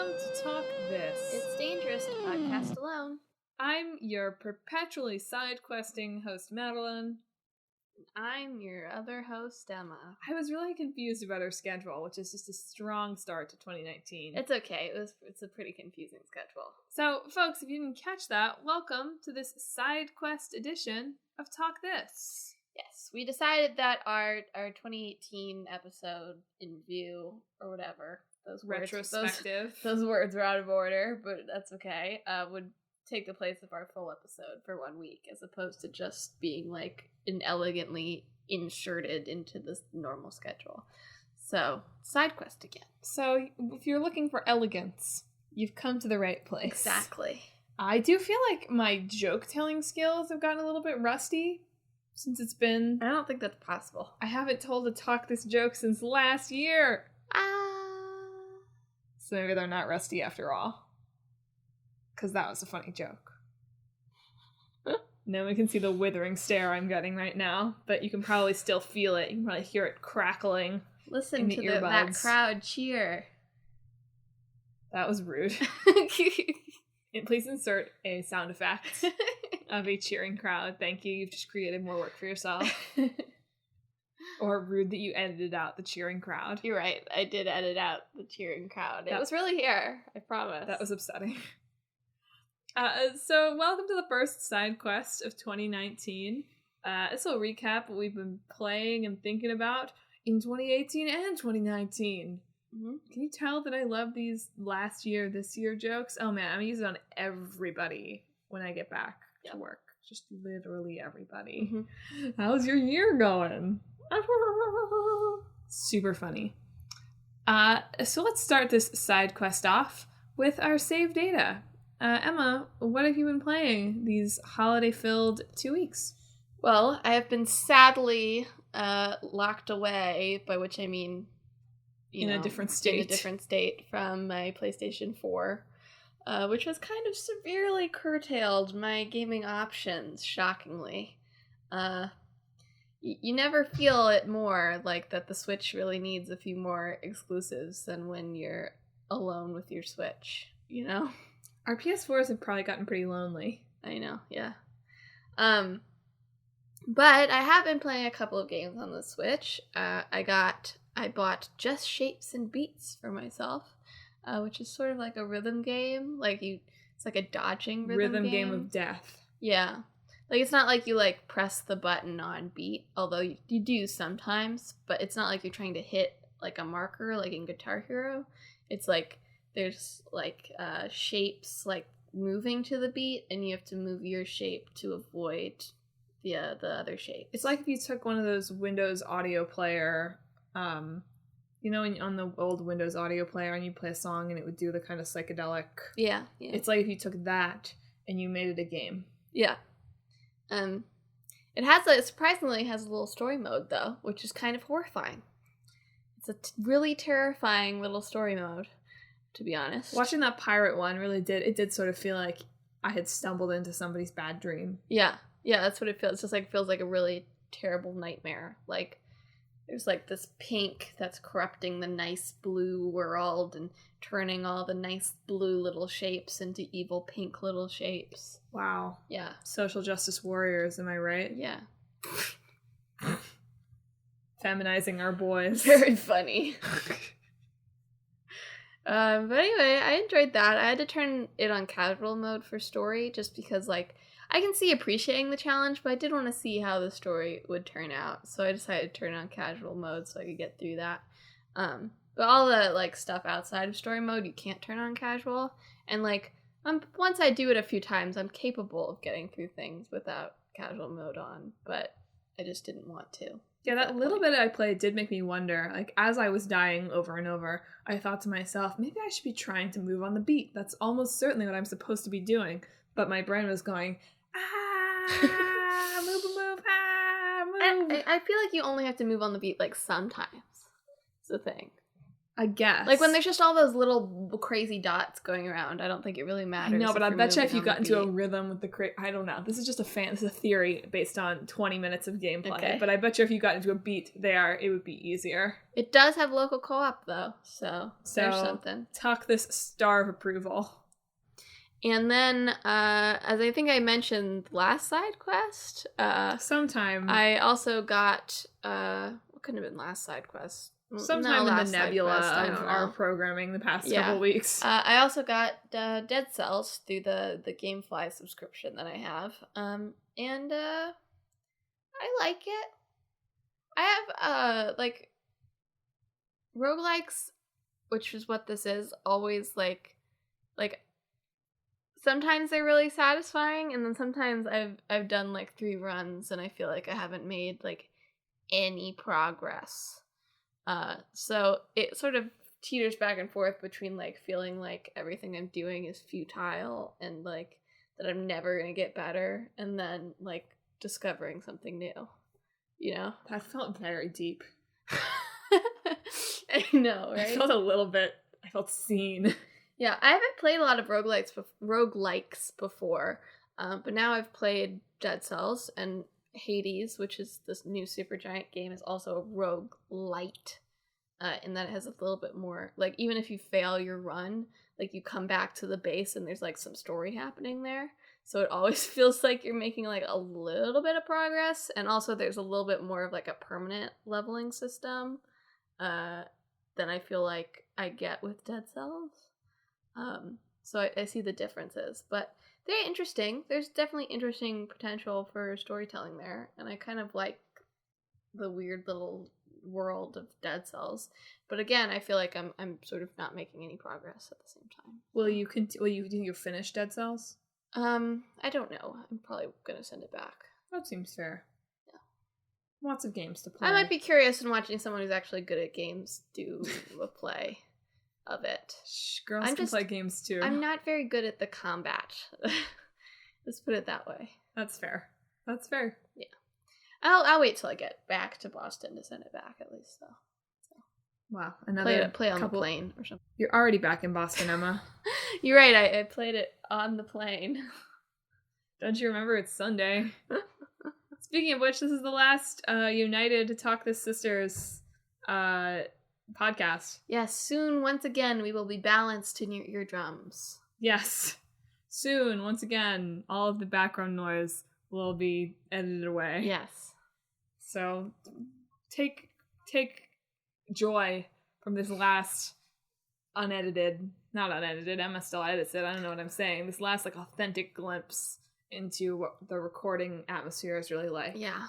Welcome to Talk This. It's dangerous to podcast alone. I'm your perpetually side-questing host, Madelyn. I'm your other host, Emma. I was really confused about our schedule, which is just a strong start to 2019. It's okay. It's a pretty confusing schedule. So, folks, if you didn't catch that, welcome to this side quest edition of Talk This. Yes, we decided that our 2018 episode in review, or whatever, Retrospective. Those words were out of order, but that's okay, would take the place of our full episode for 1 week, as opposed to just being, like, inelegantly inserted into this normal schedule. So, side quest again. So, if you're looking for elegance, you've come to the right place. Exactly. I do feel like my joke-telling skills have gotten a little bit rusty since it's been... I don't think that's possible. I haven't told a Talk This joke since last year. So maybe they're not rusty after all. Because that was a funny joke. No one can see the withering stare I'm getting right now, but you can probably still feel it. You can probably hear it crackling. Listen to that crowd cheer. That was rude. Please insert a sound effect of a cheering crowd. Thank you. You've just created more work for yourself. Or rude that you edited out the cheering crowd. You're right. I did edit out the cheering crowd. It was really here. I promise. That was upsetting. So welcome to the first side quest of 2019. This will recap what we've been playing and thinking about in 2018 and 2019. Mm-hmm. Can you tell that I love these last year, this year jokes? Oh man, I'm gonna use it on everybody when I get back to work. Just literally everybody. Mm-hmm. How's your year going? Super funny. So let's start this side quest off with our save data. Emma, what have you been playing these holiday-filled 2 weeks? Well, I have been sadly locked away, by which I mean a different state. In a different state from my PlayStation 4, which was kind of severely curtailed my gaming options, shockingly. You never feel it more, like that the Switch really needs a few more exclusives than when you're alone with your Switch, you know? Our PS4s have probably gotten pretty lonely. I know, yeah. But I have been playing a couple of games on the Switch. I bought Just Shapes and Beats for myself, which is sort of like a rhythm game. It's like a dodging rhythm game of death. Yeah. Like, it's not like you, like, press the button on beat, although you do sometimes, but it's not like you're trying to hit, like, a marker, like in Guitar Hero. It's like, there's, like, shapes, like, moving to the beat, and you have to move your shape to avoid the other shape. It's like if you took one of those Windows audio player, on the old Windows audio player, and you play a song, and it would do the kind of psychedelic... Yeah. It's like if you took that, and you made it a game. Yeah. It surprisingly has a little story mode, though, which is kind of horrifying. It's a really terrifying little story mode, to be honest. Watching that pirate one really did sort of feel like I had stumbled into somebody's bad dream. Yeah, that's what it feels. It's just like, feels like a really terrible nightmare. Like, there's like this pink that's corrupting the nice blue world and turning all the nice blue little shapes into evil pink little shapes. Wow. Yeah. Social justice warriors, am I right? Yeah. Feminizing our boys. Very funny. But anyway, I enjoyed that. I had to turn it on casual mode for story, just because, like, I can see appreciating the challenge, but I did want to see how the story would turn out. So I decided to turn it on casual mode so I could get through that. But all the, like, stuff outside of story mode, you can't turn on casual. And, like, once I do it a few times, I'm capable of getting through things without casual mode on. But I just didn't want to. Yeah, that little bit I played did make me wonder. Like, as I was dying over and over, I thought to myself, maybe I should be trying to move on the beat. That's almost certainly what I'm supposed to be doing. But my brain was going, move, move. I feel like you only have to move on the beat, like, sometimes. It's the thing. I guess. Like when there's just all those little crazy dots going around, I don't think it really matters. I know, but I bet you if you got into a rhythm with the I don't know. This is just this is a theory based on 20 minutes of gameplay. Okay. But I bet you if you got into a beat it would be easier. It does have local co-op though, so there's something. Tuck this star of approval. And then, as I think I mentioned last side quest, sometime I also got what could have been last side quest? Sometime in the nebula of our programming the past couple weeks. I also got Dead Cells through the GameFly subscription that I have. And I like it. I have like roguelikes, which is what this is, always like sometimes they're really satisfying, and then sometimes I've done like 3 runs and I feel like I haven't made like any progress. So it sort of teeters back and forth between like feeling like everything I'm doing is futile and like that I'm never gonna get better, and then like discovering something new, you know? That felt very deep. I know, right? I felt seen. Yeah, I haven't played a lot of roguelikes before, but now I've played Dead Cells, and Hades, which is this new Supergiant game, is also a roguelite, in that it has a little bit more, like, even if you fail your run, like, you come back to the base and there's, like, some story happening there, so it always feels like you're making, like, a little bit of progress, and also there's a little bit more of, like, a permanent leveling system, than I feel like I get with Dead Cells. So I see the differences, but they're interesting. There's definitely interesting potential for storytelling there, and I kind of like the weird little world of Dead Cells. But again, I feel like I'm sort of not making any progress at the same time. Will you finish Dead Cells? I don't know. I'm probably gonna send it back. That seems fair. Yeah. Lots of games to play. I might be curious in watching someone who's actually good at games do a play of it. Girls can play games too. I'm not very good at the combat. Let's put it that way. That's fair. Yeah. I'll wait till I get back to Boston to send it back at least, though. So. Wow. Another play on the plane or something. You're already back in Boston, Emma. You're right. I played it on the plane. Don't you remember? It's Sunday. Speaking of which, this is the last United Talk This Sisters podcast. Yes, soon, once again, we will be balanced in your eardrums. Yes. Soon, once again, all of the background noise will be edited away. Yes. So, take joy from this last not unedited, Emma still edits it, I don't know what I'm saying, this last, like, authentic glimpse into what the recording atmosphere is really like. Yeah.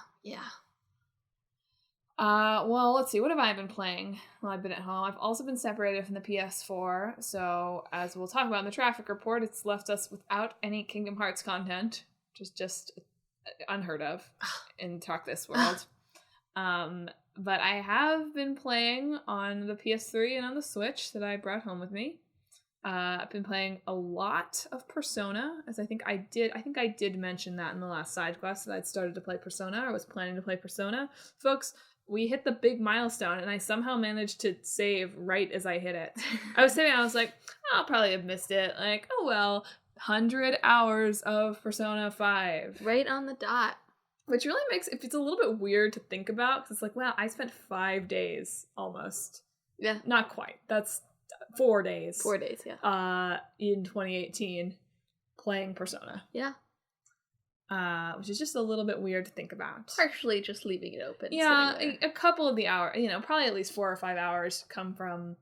Well, let's see. What have I been playing while I've been at home? I've also been separated from the PS4, so as we'll talk about in the traffic report, it's left us without any Kingdom Hearts content, which is just unheard of in Talk This world. But I have been playing on the PS3 and on the Switch that I brought home with me. I've been playing a lot of Persona, as I think I did mention that in the last side quest that I'd started to play Persona, or was planning to play Persona. Folks, we hit the big milestone, and I somehow managed to save right as I hit it. I was like, I'll probably have missed it. Like, oh well, 100 hours of Persona 5. Right on the dot. Which really makes it's a little bit weird to think about, because it's like, wow, I spent 5 days almost. Yeah. Not quite. That's 4 days. 4 days, yeah. In 2018, playing Persona. Yeah. Which is just a little bit weird to think about. Partially just leaving it open. Yeah, a couple of the hours, probably at least 4 or 5 hours come from,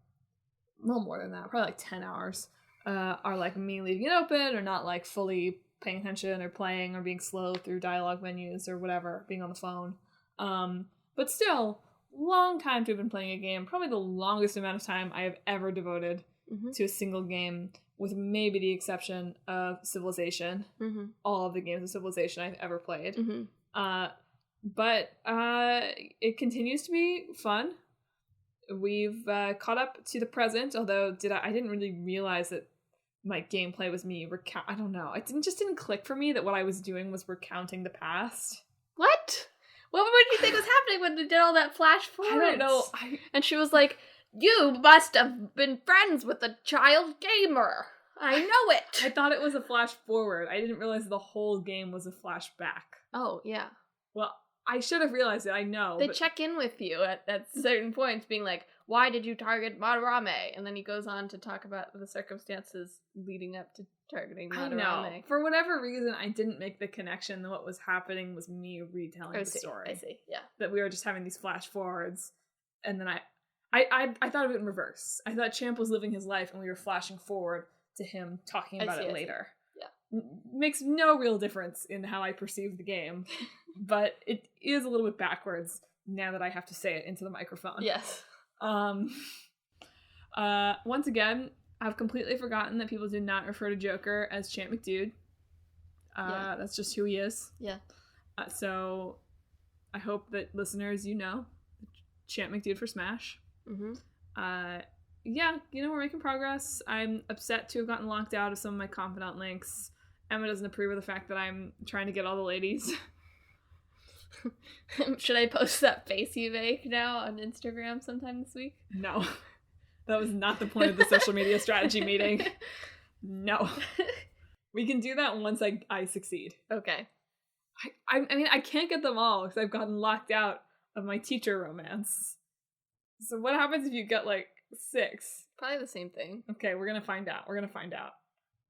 well, more than that, probably like 10 hours, are like me leaving it open or not like fully paying attention or playing or being slow through dialogue menus or whatever, being on the phone. But still, long time to have been playing a game, probably the longest amount of time I have ever devoted to a single game, with maybe the exception of Civilization. All of the games of Civilization I've ever played. But it continues to be fun. We've caught up to the present, although I didn't really realize that my gameplay was me I don't know. It just didn't click for me that what I was doing was recounting the past. What? What would you think was happening when they did all that flash forwards? I don't know. And she was like, You must have been friends with a child gamer. I know it. I thought it was a flash forward. I didn't realize the whole game was a flashback. Oh, yeah. Well, I should have realized it, I know. They check in with you at certain points, being like, why did you target Madarame? And then he goes on to talk about the circumstances leading up to targeting Madarame. I know. For whatever reason, I didn't make the connection that what was happening was me retelling the story. I see, yeah. That we were just having these flash forwards, and then I thought of it in reverse. I thought Champ was living his life, and we were flashing forward to him talking about it later. Yeah. Makes no real difference in how I perceive the game, but it is a little bit backwards now that I have to say it into the microphone. Yes. Once again, I've completely forgotten that people do not refer to Joker as Champ McDude. That's just who he is. Yeah. So I hope that listeners, Champ McDude for Smash. Mm-hmm. Yeah, we're making progress. I'm upset to have gotten locked out of some of my confidant links. Emma doesn't approve of the fact that I'm trying to get all the ladies. Should I post that face you make now on Instagram sometime this week? No. That was not the point of the social media strategy meeting. No. We can do that once I succeed. Okay. I mean, I can't get them all because I've gotten locked out of my teacher romance. So what happens if you get, 6? Probably the same thing. Okay, we're gonna find out.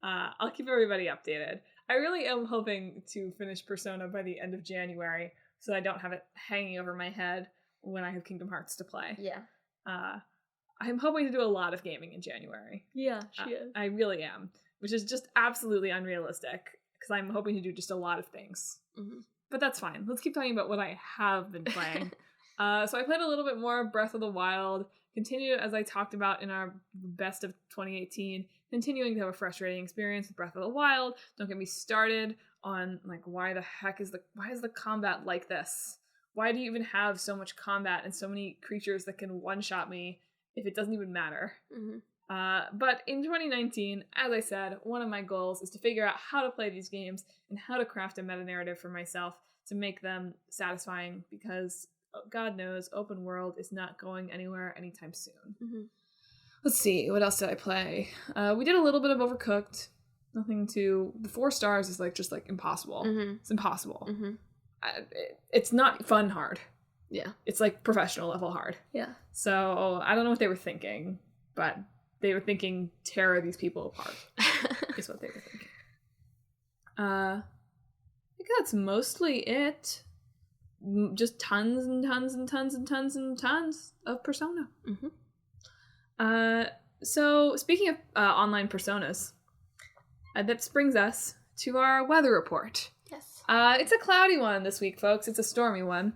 I'll keep everybody updated. I really am hoping to finish Persona by the end of January so I don't have it hanging over my head when I have Kingdom Hearts to play. Yeah. I'm hoping to do a lot of gaming in January. Yeah, she is. I really am, which is just absolutely unrealistic because I'm hoping to do just a lot of things. Mm-hmm. But that's fine. Let's keep talking about what I have been playing. So I played a little bit more Breath of the Wild, continued as I talked about in our best of 2018, continuing to have a frustrating experience with Breath of the Wild. Don't get me started on why is the combat like this? Why do you even have so much combat and so many creatures that can one-shot me if it doesn't even matter? Mm-hmm. But in 2019, as I said, one of my goals is to figure out how to play these games and how to craft a meta-narrative for myself to make them satisfying because God knows open world is not going anywhere anytime soon. Mm-hmm. Let's see, what else did I play? We did a little bit of Overcooked. Nothing too... The 4 stars is just impossible. Mm-hmm. It's impossible. Mm-hmm. It's not fun hard. Yeah. It's professional level hard. Yeah. So I don't know what they were thinking, but they were thinking tear these people apart is what they were thinking. I think that's mostly it. Just tons and tons and tons and tons and tons of Persona. Mm-hmm. So speaking of online personas, that brings us to our weather report. Yes. It's a cloudy one this week, folks. It's a stormy one.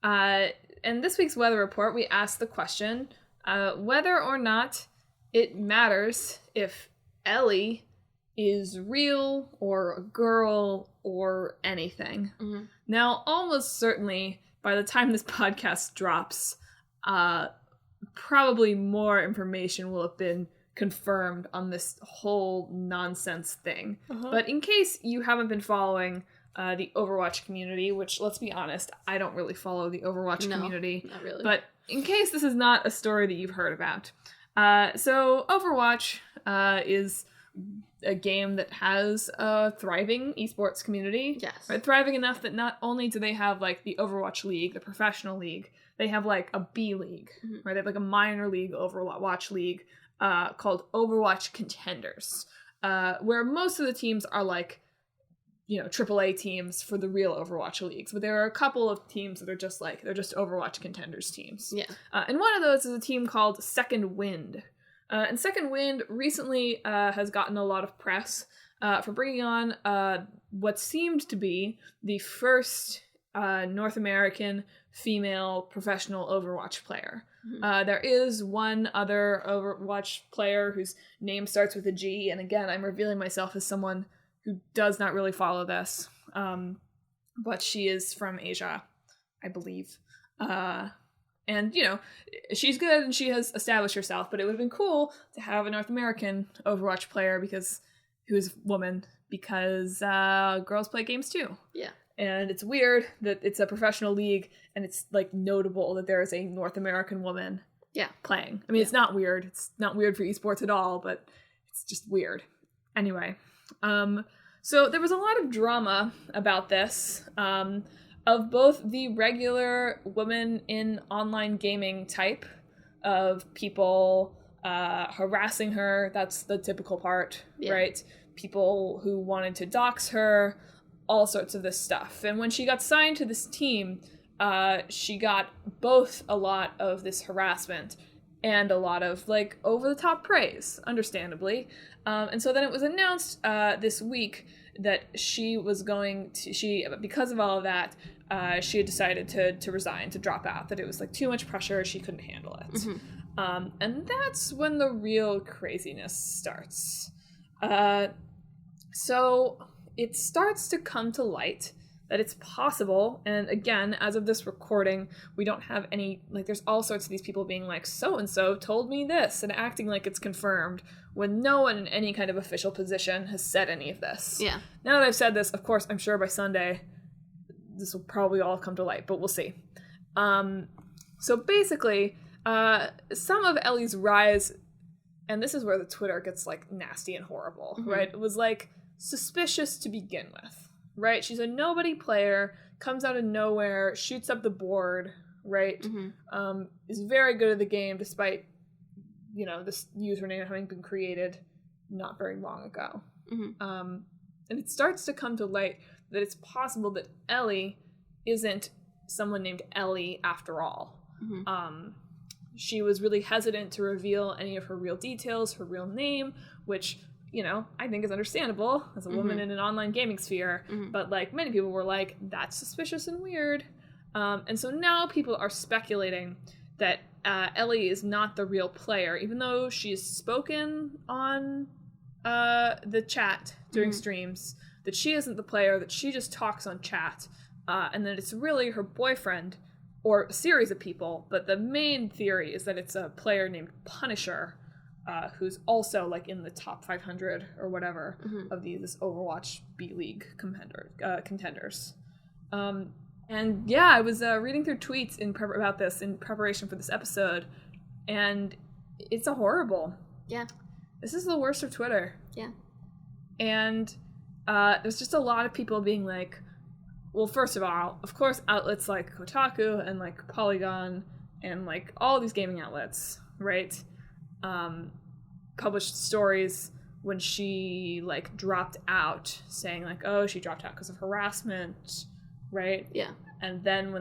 In this week's weather report, we asked the question, whether or not it matters if Ellie is real or a girl or anything. Mm-hmm. Now, almost certainly, by the time this podcast drops, probably more information will have been confirmed on this whole nonsense thing. Uh-huh. But in case you haven't been following the Overwatch community, which, let's be honest, I don't really follow the Overwatch community. Not really. But in case this is not a story that you've heard about. So Overwatch is a game that has a thriving esports community. Yes. Right? Thriving enough that not only do they have the Overwatch League, the professional league, they have a B League, mm-hmm. right? They have a minor league Overwatch League called Overwatch Contenders, where most of the teams are AAA teams for the real Overwatch leagues, but there are a couple of teams that are just they're just Overwatch Contenders teams. Yeah. And one of those is a team called Second Wind. And Second Wind recently has gotten a lot of press for bringing on what seemed to be the first North American female professional Overwatch player. Mm-hmm. There is one other Overwatch player whose name starts with a G, and again, I'm revealing myself as someone who does not really follow this, but she is from Asia, I believe. And, she's good and she has established herself, but it would have been cool to have a North American Overwatch player who is a woman, because girls play games too. Yeah. And it's weird that it's a professional league and it's notable that there is a North American woman playing. I mean, it's not weird. It's not weird for esports at all, but it's just weird. Anyway, so there was a lot of drama about this, of both the regular women in online gaming type of people harassing her. That's the typical part, right? People who wanted to dox her, all sorts of this stuff. And when she got signed to this team, she got both a lot of this harassment and a lot of, like, over-the-top praise, understandably. And so then it was announced this week that she was going to, because of all of that, she had decided to resign, to drop out, that it was, like, too much pressure, she couldn't handle it. Mm-hmm. And that's when the real craziness starts. So it starts to come to light that it's possible, and again, as of this recording, we don't have any, like, there's all sorts of these people being like, so-and-so told me this, and acting like it's confirmed, when no one in any kind of official position has said any of this. Yeah. Now that I've said this, of course, I'm sure by Sunday, this will probably all come to light, but we'll see. So basically, some of Ellie's rise, and this is where the Twitter gets, like, nasty and horrible, mm-hmm. right? It was, like, suspicious to begin with, right? She's a nobody player, comes out of nowhere, shoots up the board, right? Mm-hmm. Is very good at the game despite, you know, this username having been created not very long ago. Mm-hmm. And it starts to come to light that it's possible that Ellie isn't someone named Ellie after all. Mm-hmm. She was really hesitant to reveal any of her real details, her real name, which, you know, I think is understandable as a mm-hmm. woman in an online gaming sphere. Mm-hmm. But, like, many people were like, that's suspicious and weird. And so now people are speculating that Ellie is not the real player, even though she's spoken on the chat during mm-hmm. streams, that she isn't the player, that she just talks on chat, and that it's really her boyfriend or a series of people, but the main theory is that it's a player named Punisher, who's also, like, in the top 500 or whatever mm-hmm. of this Overwatch B-League contenders. And yeah, I was reading through tweets about this in preparation for this episode, and it's a horrible. Yeah. This is the worst of Twitter. Yeah. And there's just a lot of people being like, well, first of all, of course, outlets like Kotaku and, like, Polygon and, like, all these gaming outlets, right, published stories when she, like, dropped out, saying, like, oh, she dropped out because of harassment, right? Yeah. And then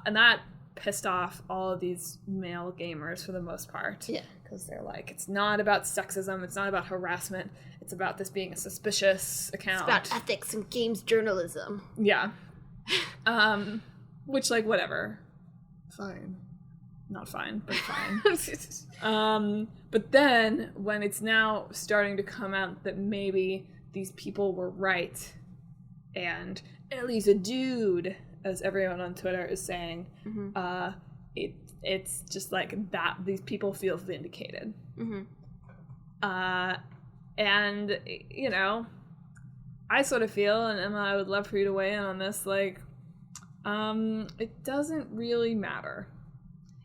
and that pissed off all of these male gamers for the most part. Yeah. Because they're like, it's not about sexism, it's not about harassment, it's about this being a suspicious account. It's about ethics and games journalism. Yeah. Which, like, whatever. Fine. Not fine, but fine. But then, when it's now starting to come out that maybe these people were right, and Ellie's a dude, as everyone on Twitter is saying, mm-hmm. It's just like that, these people feel vindicated. Mm-hmm. And, you know, I sort of feel, and Emma, I would love for you to weigh in on this, like, it doesn't really matter.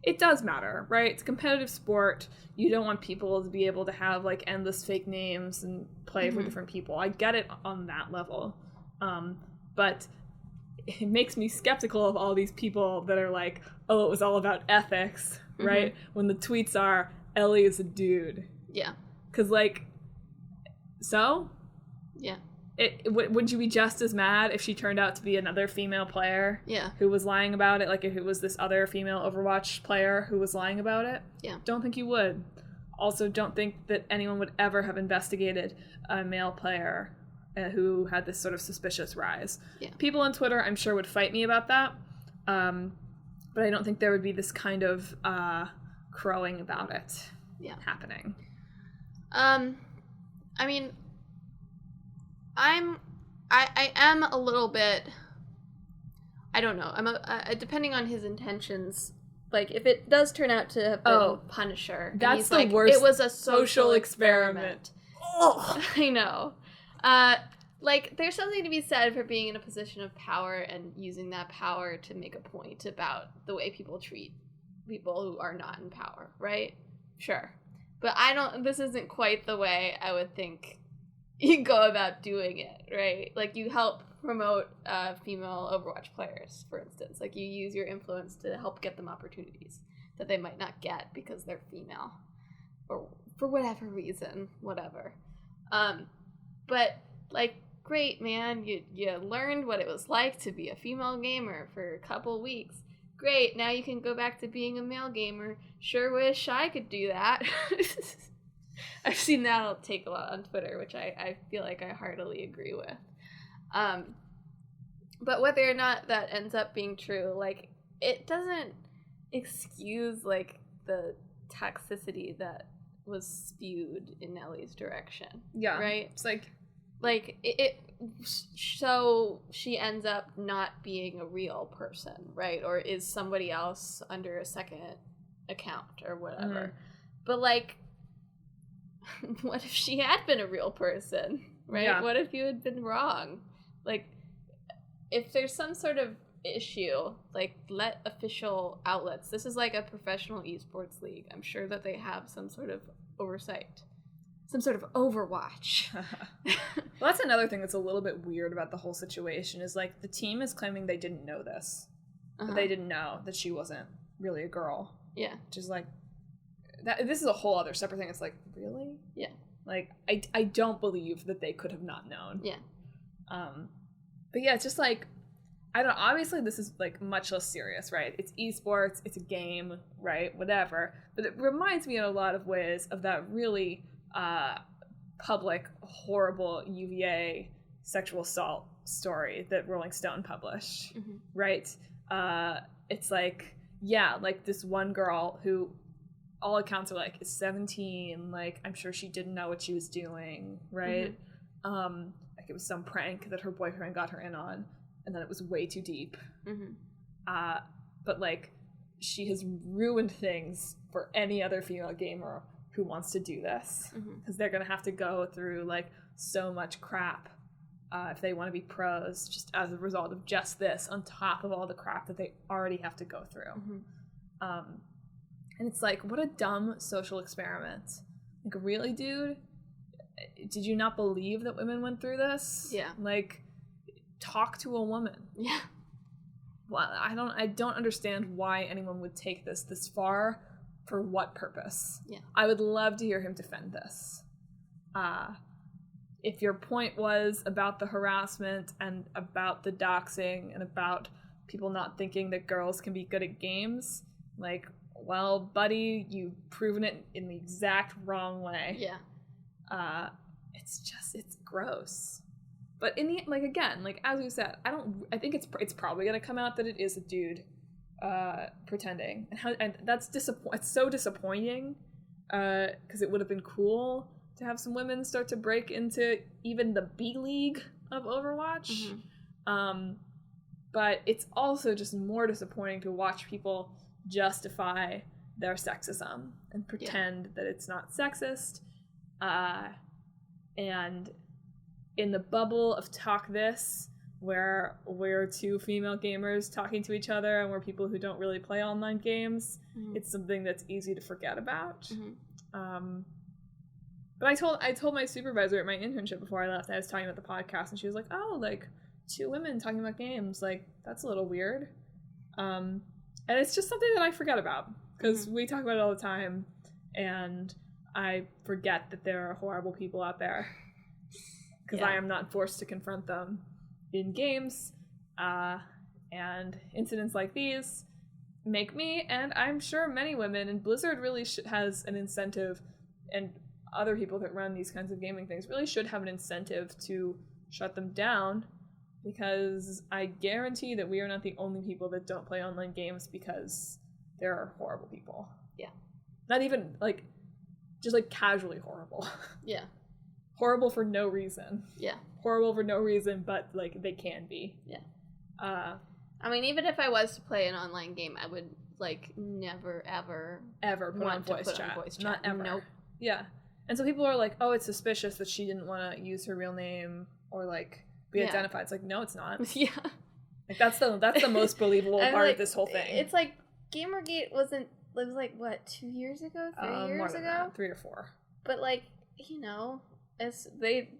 It does matter, right? It's a competitive sport. You don't want people to be able to have, like, endless fake names and play mm-hmm. for different people. I get it on that level. But it makes me skeptical of all these people that are like, oh, it was all about ethics, mm-hmm. right? When the tweets are, Ellie is a dude. Yeah. Because, like, so? Yeah. Would you be just as mad if she turned out to be another female player? Yeah. Who was lying about it? Like, if it was this other female Overwatch player who was lying about it? Yeah. Don't think you would. Also, don't think that anyone would ever have investigated a male player who had this sort of suspicious rise. Yeah. People on Twitter, I'm sure, would fight me about that. But I don't think there would be this kind of crowing about it happening. I mean, I am a little bit, I don't know, depending on his intentions, like, if it does turn out to have been Punisher, that's the worst. It was a social experiment. Oh, I know. Like, there's something to be said for being in a position of power and using that power to make a point about the way people treat people who are not in power, right? Sure. But this isn't quite the way I would think you go about doing it, right? Like, you help promote female Overwatch players, for instance. Like, you use your influence to help get them opportunities that they might not get because they're female, or for whatever reason, whatever. But, like, great, man, you learned what it was like to be a female gamer for a couple weeks. Great, now you can go back to being a male gamer. Sure wish I could do that. I've seen that take a lot on Twitter, which I feel like I heartily agree with. But whether or not that ends up being true, like, it doesn't excuse, like, the toxicity that was spewed in Ellie's direction. Yeah. Right? It's like so she ends up not being a real person, right? Or is somebody else under a second account or whatever. Mm-hmm. But, like, what if she had been a real person, right? Yeah. What if you had been wrong? Like, if there's some sort of issue, like, let official outlets, this is like a professional esports league, I'm sure that they have some sort of oversight, some sort of Overwatch. Well, that's another thing that's a little bit weird about the whole situation, is, like, the team is claiming they didn't know this. But they didn't know that she wasn't really a girl. Yeah. Which is, like, this is a whole other separate thing. It's like, really? Yeah. Like, I don't believe that they could have not known. Yeah. But yeah, it's just like, I don't know, obviously this is, like, much less serious, right? It's esports, it's a game, right? Whatever. But it reminds me in a lot of ways of that really public, horrible UVA sexual assault story that Rolling Stone published, mm-hmm. right? It's like, yeah, like, this one girl who, all accounts are like, is 17, like, I'm sure she didn't know what she was doing, right? Mm-hmm. Like, it was some prank that her boyfriend got her in on, and then it was way too deep. Mm-hmm. But, like, she has ruined things for any other female gamer who wants to do this, because they're gonna have to go through, like, so much crap if they want to be pros, just as a result of just this, on top of all the crap that they already have to go through. Mm-hmm. And it's like, what a dumb social experiment. Like, really, dude? Did you not believe that women went through this? Yeah. Like, talk to a woman. Yeah. Well, I don't understand why anyone would take this far. For what purpose? Yeah. I would love to hear him defend this. If your point was about the harassment and about the doxing and about people not thinking that girls can be good at games, like, well, buddy, you've proven it in the exact wrong way. Yeah. It's gross. But in the, like, again, like, as we said, I think it's probably gonna come out that it is a dude pretending, and that's it's so disappointing, because it would have been cool to have some women start to break into even the B League of Overwatch. Mm-hmm. But it's also just more disappointing to watch people justify their sexism and pretend that it's not sexist. And in the bubble of Talk This, where we're two female gamers talking to each other and we're people who don't really play online games, mm-hmm. it's something that's easy to forget about. Mm-hmm. But I told my supervisor at my internship before I left, I was talking about the podcast, and she was like, oh, like, two women talking about games, like, that's a little weird. And it's just something that I forget about, because mm-hmm. we talk about it all the time, and I forget that there are horrible people out there, because I am not forced to confront them in games, and incidents like these make me, and I'm sure many women, and Blizzard really has an incentive, and other people that run these kinds of gaming things really should have an incentive to shut them down, because I guarantee that we are not the only people that don't play online games because there are horrible people. Yeah. Not even, like, just, like, casually horrible. Yeah. Horrible for no reason. Yeah. Horrible for no reason, but, like, they can be. Yeah. I mean, even if I was to play an online game, I would, like, never, ever put on voice chat. Not ever. Nope. Yeah. And so people are like, oh, it's suspicious that she didn't want to use her real name or, like, be identified. It's like, no, it's not. Yeah. Like, that's the most believable part, like, of this whole thing. It's like, Gamergate was like, what, 2 years ago? 3 years more than ago? that, 3 or 4. But, like, you know, as they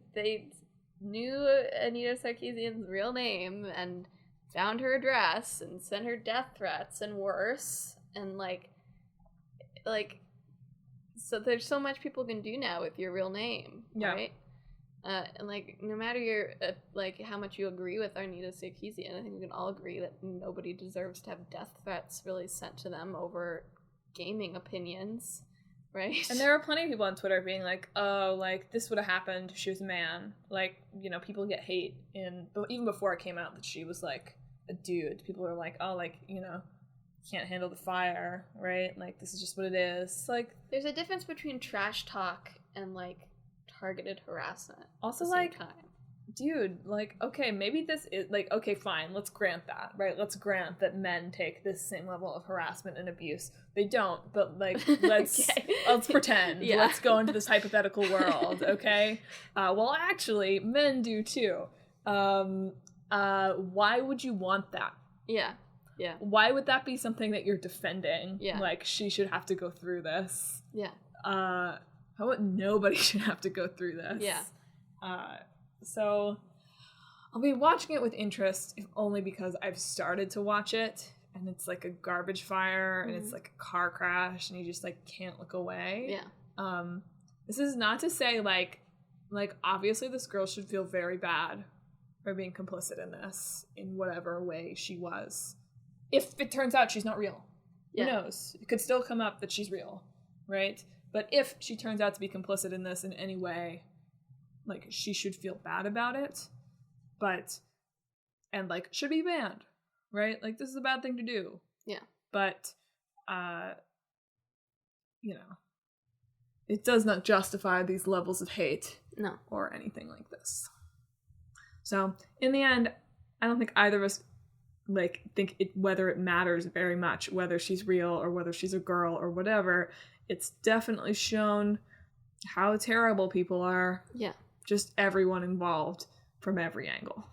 knew Anita Sarkeesian's real name and found her address and sent her death threats and worse. And, like, so there's so much people can do now with your real name, right? And, like, no matter your, like, how much you agree with Anita Sarkeesian, I think we can all agree that nobody deserves to have death threats really sent to them over gaming opinions, right? And there are plenty of people on Twitter being like, oh, like, this would have happened if she was a man. Like, you know, people get hate even before it came out that she was, like, a dude. People are like, oh, like, you know, can't handle the fire, right? Like, this is just what it is. Like, there's a difference between trash talk and, like, targeted harassment. Also, like, dude, like, okay, maybe this is, like, okay, fine, let's grant that, right? Let's grant that men take this same level of harassment and abuse. They don't, but, like, let's pretend. Yeah. Let's go into this hypothetical world, okay? Well, actually, men do too. Why would you want that? Yeah. Yeah. Why would that be something that you're defending? Yeah. Like, she should have to go through this. Yeah. How about nobody should have to go through this? Yeah. So I'll be watching it with interest, if only because I've started to watch it, and it's like a garbage fire, and it's like a car crash, and you just, like, can't look away. Yeah. This is not to say, like, obviously this girl should feel very bad for being complicit in this, in whatever way she was. If it turns out she's not real. Yeah. Who knows? It could still come up that she's real, right? But if she turns out to be complicit in this in any way, like, she should feel bad about it, and, like, should be banned, right? Like, this is a bad thing to do. Yeah. But, you know, it does not justify these levels of hate. No. Or anything like this. So, in the end, I don't think either of us, like, think whether it matters very much, whether she's real or whether she's a girl or whatever. It's definitely shown how terrible people are. Yeah. Just everyone involved from every angle.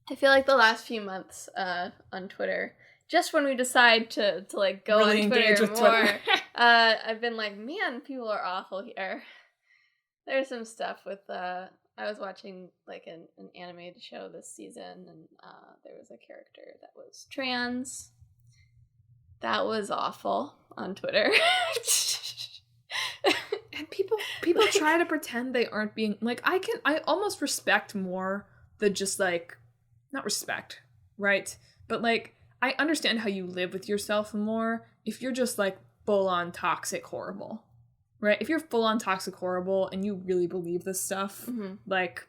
I feel like the last few months on Twitter, just when we decide to like go really on Twitter engage with more, Twitter. I've been like, man, people are awful here. There's some stuff with I was watching like an animated show this season, and there was a character that was trans. That was awful on Twitter. And people try to pretend they aren't being, like, I almost respect more than just, like, not respect, right? But, like, I understand how you live with yourself more if you're just, like, full-on toxic horrible, right? If you're full-on toxic horrible and you really believe this stuff, like,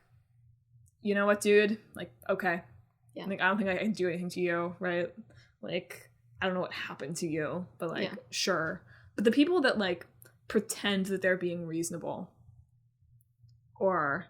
you know what, dude? Like, okay. Yeah. Like, I don't think I can do anything to you, right? Like, I don't know what happened to you, but, like, sure. But the people that, like, pretend that they're being reasonable, or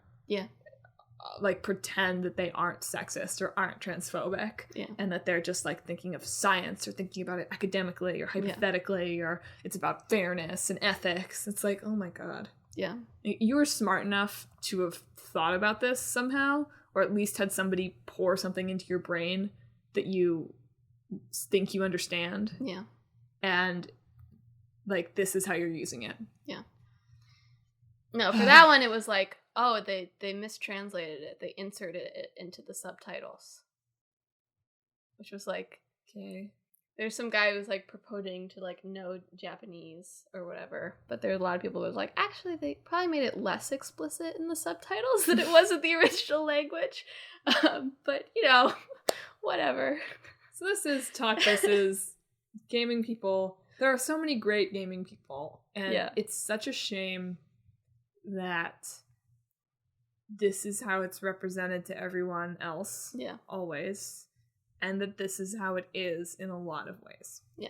like, pretend that they aren't sexist or aren't transphobic, and that they're just, like, thinking of science or thinking about it academically or hypothetically, or it's about fairness and ethics. It's like, oh my god. Yeah. You were smart enough to have thought about this somehow, or at least had somebody pour something into your brain that you think you understand. Yeah. And, like, this is how you're using it. Yeah. No, for that one, it was like, oh, they mistranslated it. They inserted it into the subtitles. Which was like, okay. There's some guy who was, like, purporting to, like, know Japanese or whatever. But there were a lot of people who was like, actually, they probably made it less explicit in the subtitles than it was in the original language. But, you know, whatever. So this is gaming people. There are so many great gaming people, and it's such a shame that this is how it's represented to everyone else, always, and that this is how it is in a lot of ways. Yeah.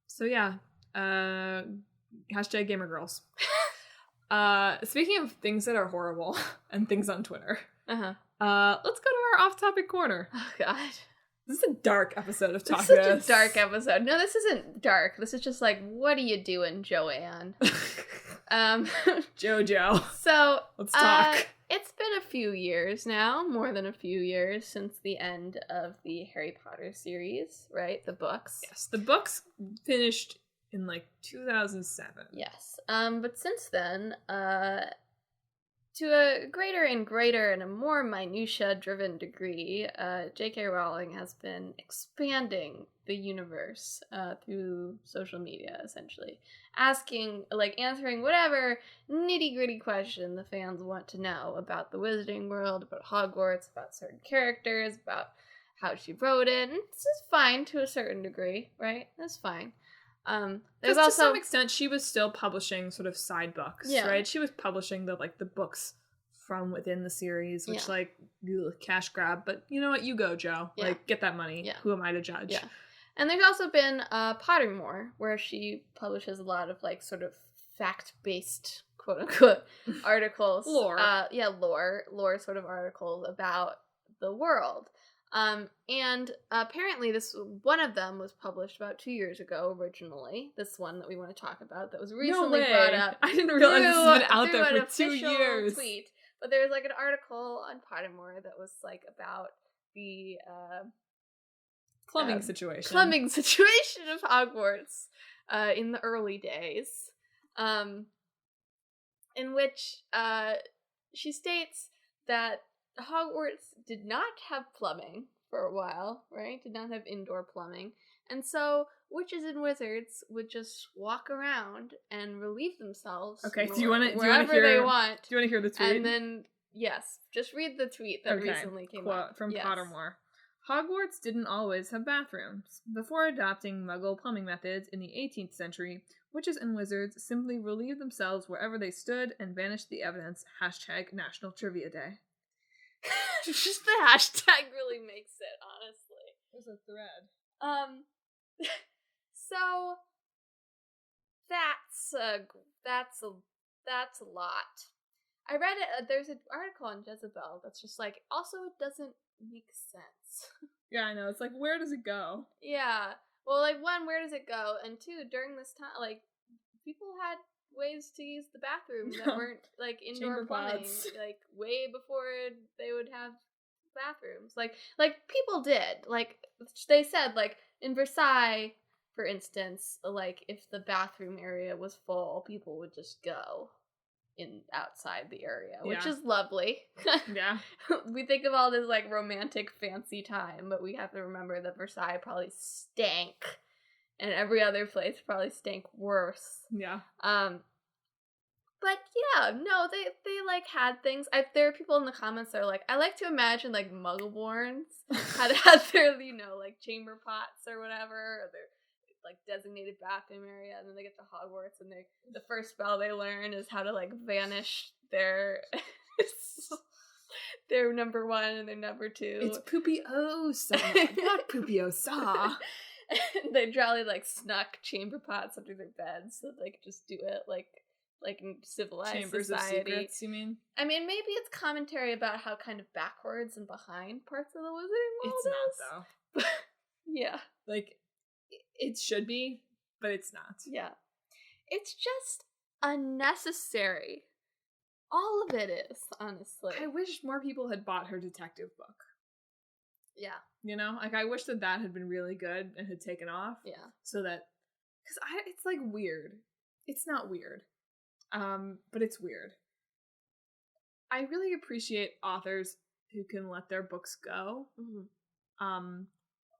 So yeah, hashtag gamer girls. Speaking of things that are horrible and things on Twitter, let's go to our off-topic corner. Oh god. This is a dark episode of Talk This. Such a dark episode. No, this isn't dark. This is just like, what are you doing, Joanne? Jojo. So let's talk. It's been a few years now, more than a few years since the end of the Harry Potter series, right? The books. Yes, the books finished in like 2007. Yes. But since then, to a greater and a more minutia-driven degree, J.K. Rowling has been expanding the universe through social media, essentially. Answering whatever nitty-gritty question the fans want to know about the Wizarding World, about Hogwarts, about certain characters, about how she wrote it. And this is fine to a certain degree, right? That's fine. There's also, to some extent, she was still publishing sort of side books, right? She was publishing the books from within the series, which cash grab. But you know what? You go, Joe. Yeah. Like, get that money. Yeah. Who am I to judge? Yeah. And there's also been Pottermore, where she publishes a lot of like sort of fact-based, quote unquote, articles. Lore. Lore sort of articles about the world. And apparently one of them was published about 2 years ago originally. This one that we want to talk about that was recently brought up. I didn't realize this has been out there for 2 years. Tweet. But there was like an article on Pottermore that was like about the plumbing situation of Hogwarts in the early days, in which she states that Hogwarts did not have plumbing for a while, right? Did not have indoor plumbing. And so witches and wizards would just walk around and relieve themselves wherever they want. Do you want to hear the tweet? And then, yes, just read the tweet that recently came out. From Pottermore. Hogwarts didn't always have bathrooms. Before adopting Muggle plumbing methods in the 18th century, witches and wizards simply relieved themselves wherever they stood and vanished the evidence. # National Trivia Day. Just the hashtag really makes it, honestly. There's a thread. So that's a lot. I read it. There's an article on Jezebel that's just like, also it doesn't make sense. Yeah, I know. It's like, where does it go? Yeah. Well, like, one, where does it go? And two, during this time, like, people had ways to use the bathroom that weren't like indoor plumbing, like way before they would have bathrooms. Like people did. Like they said, like in Versailles, for instance, like if the bathroom area was full, people would just go outside the area, which is lovely. Yeah. We think of all this like romantic fancy time, but we have to remember that Versailles probably stank. And every other place probably stank worse. Yeah. But yeah, no, they like had things. There are people in the comments that are like, I like to imagine like Muggleborns had their, like chamber pots or whatever, or their like designated bathroom area, and then they get to Hogwarts and the first spell they learn is how to like vanish their their number one and their number two. It's Poopy-Osa, not Poopy-Osa. They probably like snuck chamber pots under their beds so that they could just do it like in civilized Chambers society. Of Secrets, you mean? I mean, maybe it's commentary about how kind of backwards and behind parts of the Wizarding World is. It's not, though. Yeah. Like, it should be, but it's not. Yeah. It's just unnecessary. All of it is, honestly. I wish more people had bought her detective book. Yeah. You know? Like, I wish that had been really good and had taken off. Yeah. So that... Because it's, like, weird. It's not weird. But it's weird. I really appreciate authors who can let their books go. Mm-hmm.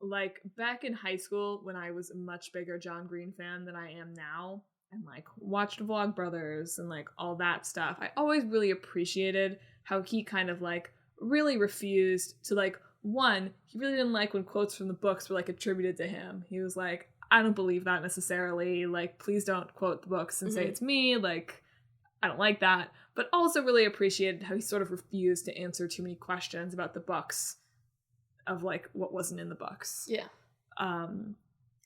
Like, back in high school, when I was a much bigger John Green fan than I am now, and, like, watched Vlogbrothers and, like, all that stuff, I always really appreciated how he kind of, like, really refused to, like, one, he really didn't like when quotes from the books were, like, attributed to him. He was like, I don't believe that necessarily. Like, please don't quote the books and say it's me. Like, I don't like that. But also really appreciated how he sort of refused to answer too many questions about the books of, like, what wasn't in the books. Yeah.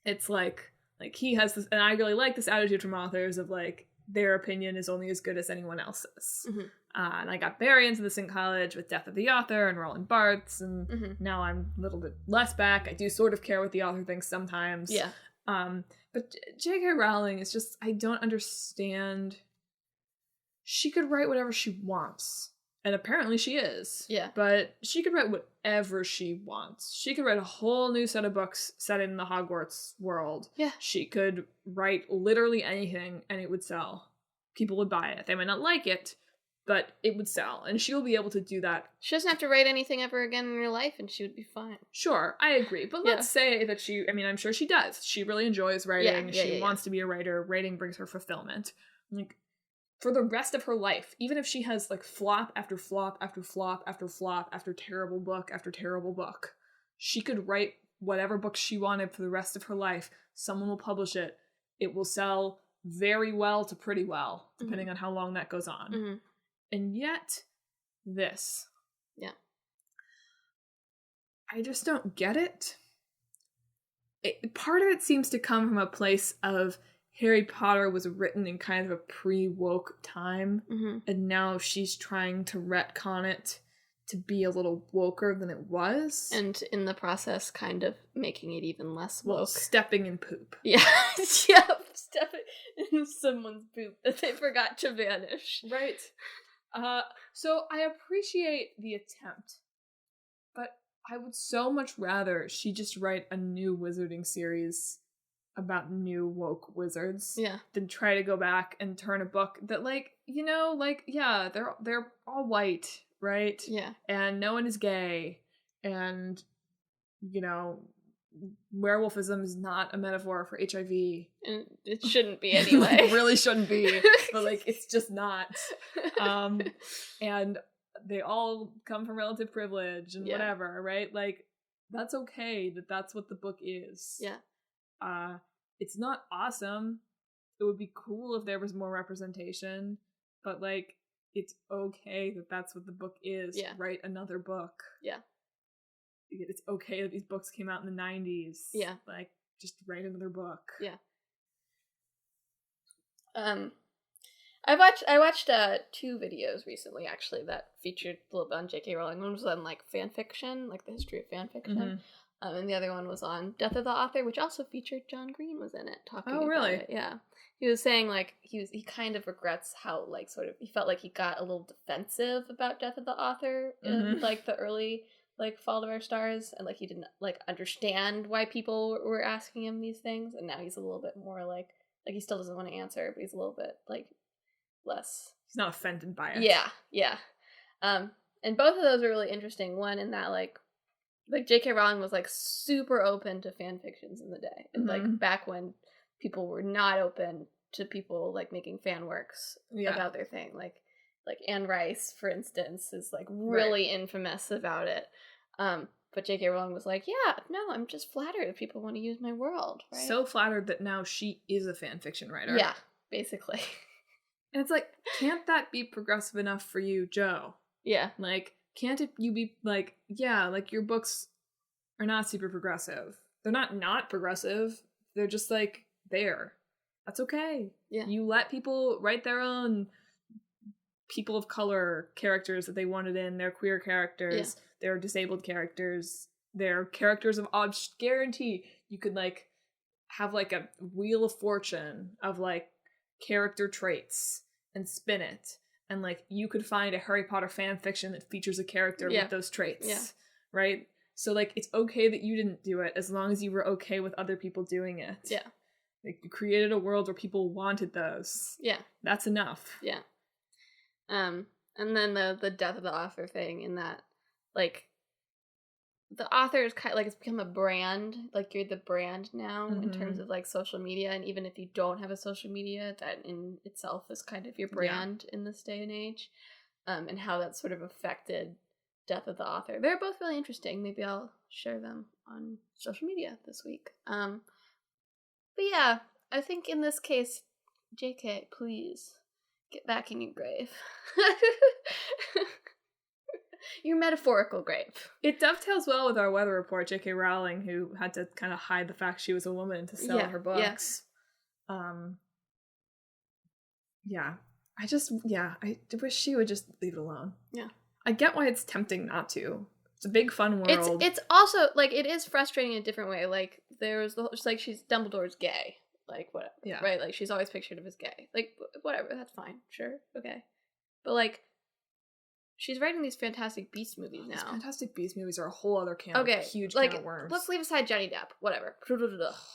It's like he has this, and I really like this attitude from authors of, like, their opinion is only as good as anyone else's. Mm-hmm. And I got very into this in college with Death of the Author and Roland Barthes, and now I'm a little bit less back. I do sort of care what the author thinks sometimes. Yeah. But J.K. Rowling is just, I don't understand. She could write whatever she wants. And apparently she is. Yeah. But she could write whatever she wants. She could write a whole new set of books set in the Hogwarts world. Yeah. She could write literally anything and it would sell. People would buy it. They might not like it, but it would sell. And she'll be able to do that. She doesn't have to write anything ever again in her life and she would be fine. Sure, I agree. But let's say that I'm sure she does. She really enjoys writing. She wants to be a writer. Writing brings her fulfillment. Like, for the rest of her life, even if she has like flop after flop after flop after flop after terrible book after terrible book, she could write whatever book she wanted for the rest of her life. Someone will publish it. It will sell very well to pretty well, depending on how long that goes on. Mm-hmm. And yet, this. Yeah. I just don't get it. Part of it seems to come from a place of Harry Potter was written in kind of a pre-woke time, and now she's trying to retcon it to be a little woker than it was. And in the process, kind of making it even less woke. Well, stepping in poop. Yeah. Yep. Stepping in someone's poop that they forgot to vanish. Right. So I appreciate the attempt, but I would so much rather she just write a new wizarding series about new woke wizards than try to go back and turn a book that they're all white, right? Yeah. And no one is gay, and werewolfism is not a metaphor for HIV. And it shouldn't be anyway. It really shouldn't be. But it's just not. And they all come from relative privilege and whatever, right? That's okay that's what the book is. Yeah. It's not awesome. It would be cool if there was more representation, but it's okay that's what the book is. Yeah. Write another book. Yeah. It's okay that these books came out in the 90s. Yeah. Just write another book. Yeah. I watched 2 videos recently actually that featured a little bit on J.K. Rowling. One was on fan fiction, the history of fan fiction. And the other one was on Death of the Author, which also featured John Green was in it talking about it. Yeah. He was saying he kind of regrets how he felt like he got a little defensive about Death of the Author in the early Fault of Our Stars, and he didn't understand why people were asking him these things, and now he's a little bit more he still doesn't want to answer, but he's a little bit less. He's not offended by it. Yeah. And both of those are really interesting. One in that J.K. Rowling was super open to fan fictions in the day, and back when people were not open to people making fan works about their thing. Anne Rice, for instance, is really infamous about it. But J.K. Rowling was I'm just flattered that people want to use my world. Right? So flattered that now she is a fan fiction writer. Yeah, basically. And it's can't that be progressive enough for you, Joe? Yeah. Can't you be your books are not super progressive. They're not progressive. They're just there. That's okay. Yeah. You let people write their own people of color characters that they wanted in. They're queer characters. Yeah. They're disabled characters. They're characters of guarantee you could have a wheel of fortune of character traits and spin it. And you could find a Harry Potter fan fiction that features a character with those traits. Yeah. Right? So it's okay that you didn't do it as long as you were okay with other people doing it. Yeah. You created a world where people wanted those. Yeah. That's enough. Yeah. And then the Death of the Author thing in that the author is kind of it's become a brand. You're the brand now in terms of social media, and even if you don't have a social media, that in itself is kind of your brand in this day and age, and how that's sort of affected Death of the Author. They're both really interesting. Maybe I'll share them on social media this week. But yeah, I think in this case, JK, please get back in your grave. Your metaphorical grave. It dovetails well with our weather report, J.K. Rowling, who had to kind of hide the fact she was a woman to sell her books. Yeah. I wish she would just leave it alone. Yeah. I get why it's tempting not to. It's a big fun world. It's also it is frustrating in a different way. There's she's Dumbledore's gay. Whatever. Yeah. Right? She's always pictured of as gay. Whatever, that's fine. Sure. Okay. But she's writing these Fantastic Beasts movies now. These Fantastic Beasts movies are a whole other huge like, can of worms. Let's leave aside Johnny Depp. Whatever.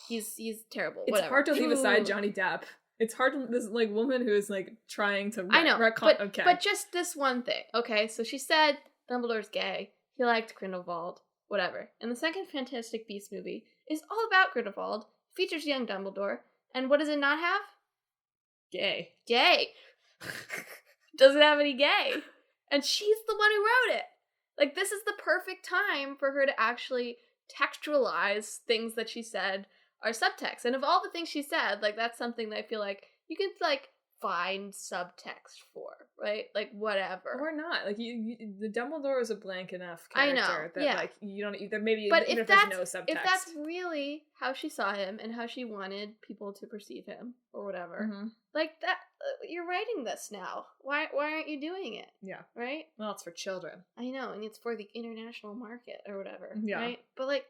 He's terrible. It's hard to leave aside Johnny Depp. It's hard to this like woman who is like trying to but just this one thing. Okay, so she said Dumbledore's gay. He liked Grindelwald. Whatever. And the second Fantastic Beasts movie is all about Grindelwald, features young Dumbledore, and what does it not have? Gay. Doesn't have any gay. And she's the one who wrote it. Like, this is the perfect time for her to actually textualize things that she said are subtext. And of all the things she said, like, that's something that I feel like you can, like, find subtext for, right? Like, whatever. Or not. Like, the Dumbledore is a blank enough character that, like, you don't either. Maybe but even if there's no subtext. If that's really how she saw him and how she wanted people to perceive him or whatever, like, that, you're writing this now. Why aren't you doing it? Yeah. Right? Well, it's for children. I know, and it's for the international market or whatever. Yeah. Right? But, like,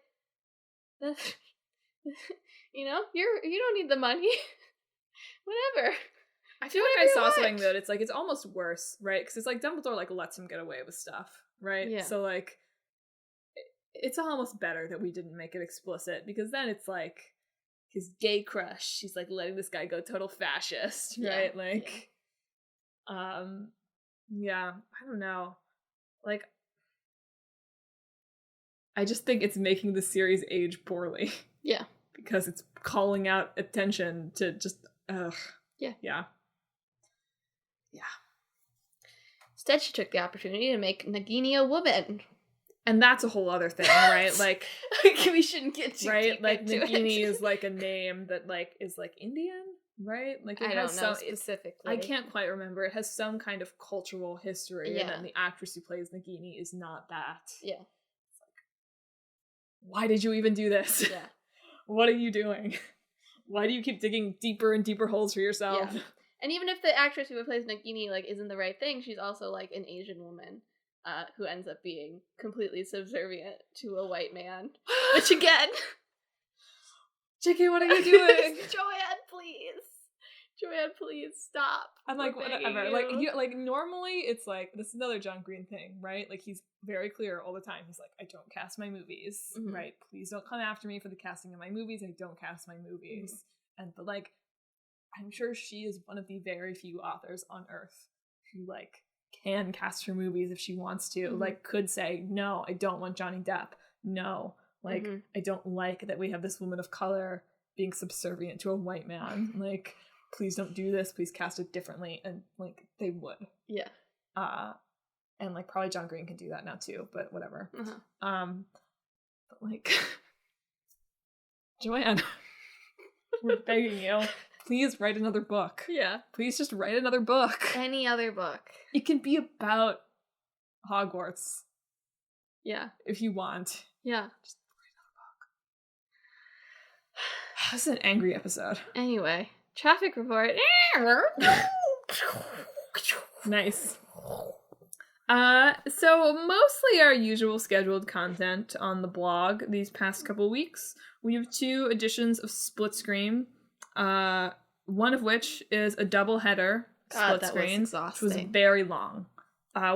you know, you don't need the money. Whatever. I feel like I saw something that it's like it's almost worse, right? Because it's like Dumbledore like lets him get away with stuff, right? Yeah. So like, it's almost better that we didn't make it explicit because then it's like his gay crush. She's like letting this guy go total fascist, right? Yeah. Like, yeah, I don't know. Like, I just think it's making the series age poorly. Yeah. Because it's calling out attention to just, Yeah. Yeah. Instead, she took the opportunity to make Nagini a woman. And that's a whole other thing, right? Like, we shouldn't get too deep like into Nagini it. is like a name that like is like Indian, right? Like it I has don't know specifically. I can't quite remember. It has some kind of cultural history, and then the actress who plays Nagini is not that. Yeah. It's like, why did you even do this? Yeah. What are you doing? Why do you keep digging deeper and deeper holes for yourself? Yeah. And even if the actress who plays Nagini like isn't the right thing, she's also like an Asian woman who ends up being completely subservient to a white man. Which again, JK, what are you doing? Joanne, please stop. I'm like, whatever. Like normally it's like this is another John Green thing, right? Like he's very clear all the time. He's like, I don't cast my movies, right? Please don't come after me for the casting of my movies. I don't cast my movies, but like. I'm sure she is one of the very few authors on Earth who, like, can cast her movies if she wants to. Like, could say, no, I don't want Johnny Depp. No. Like, I don't like that we have this woman of color being subservient to a white man. Like, please don't do this. Please cast it differently. And, like, they would. Yeah. And, like, probably John Green can do that now, too. But whatever. But, like, Joanne, we're begging you. Please write another book. Yeah. Please just write another book. Any other book. It can be about Hogwarts. Yeah. If you want. Yeah. Just write another book. This is an angry episode. Anyway. Traffic report. Nice. So mostly our usual scheduled content on the blog these past couple weeks. We have 2 editions of Split Screen. One of which is a double header split screen, which was very long.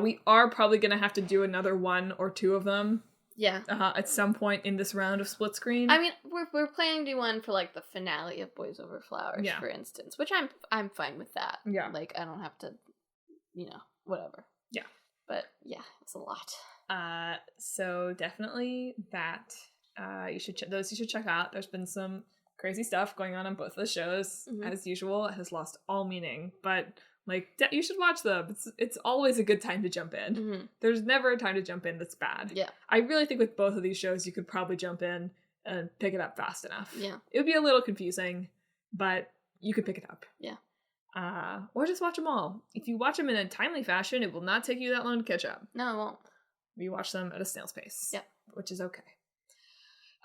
We are probably going to have to do another 1 or 2 of them. Yeah. At some point in this round of split screen. I mean, we're planning to do one for like the finale of Boys Over Flowers, for instance, which I'm fine with that. Yeah. Like I don't have to, whatever. Yeah. But yeah, it's a lot. So definitely that. You should check out. There's been some crazy stuff going on both of the shows. As usual. It has lost all meaning, but like you should watch them. It's always a good time to jump in. There's never a time to jump in that's bad. Yeah, I really think with both of these shows you could probably jump in and pick it up fast enough. Yeah, it would be a little confusing, but you could pick it up. Yeah. Or just watch them all. If you watch them in a timely fashion, it will not take you that long to catch up. No, it won't. You watch them at a snail's pace. Yeah, which is okay.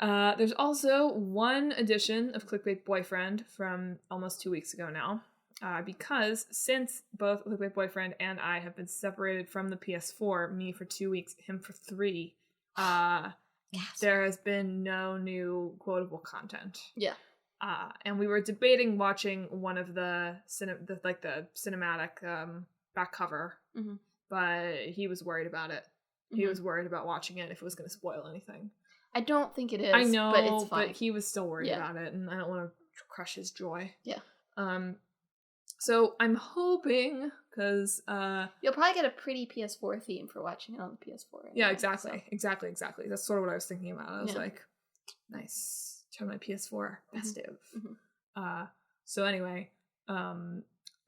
There's also 1 edition of Clickbait Boyfriend from almost 2 weeks ago now, because since both Clickbait Boyfriend and I have been separated from the PS4, me for 2 weeks, him for 3, there has been no new quotable content. Yeah. And we were debating watching one of the cinematic back cover but he was worried about it. He was worried about watching it if it was going to spoil anything. I don't think it is. I know, but it's fine. But he was still worried about it, and I don't want to crush his joy. Yeah. So I'm hoping, because you'll probably get a pretty PS4 theme for watching it on the PS4. Anyway, yeah, exactly. That's sort of what I was thinking about. I was like, nice, turn my PS4 festive. So anyway,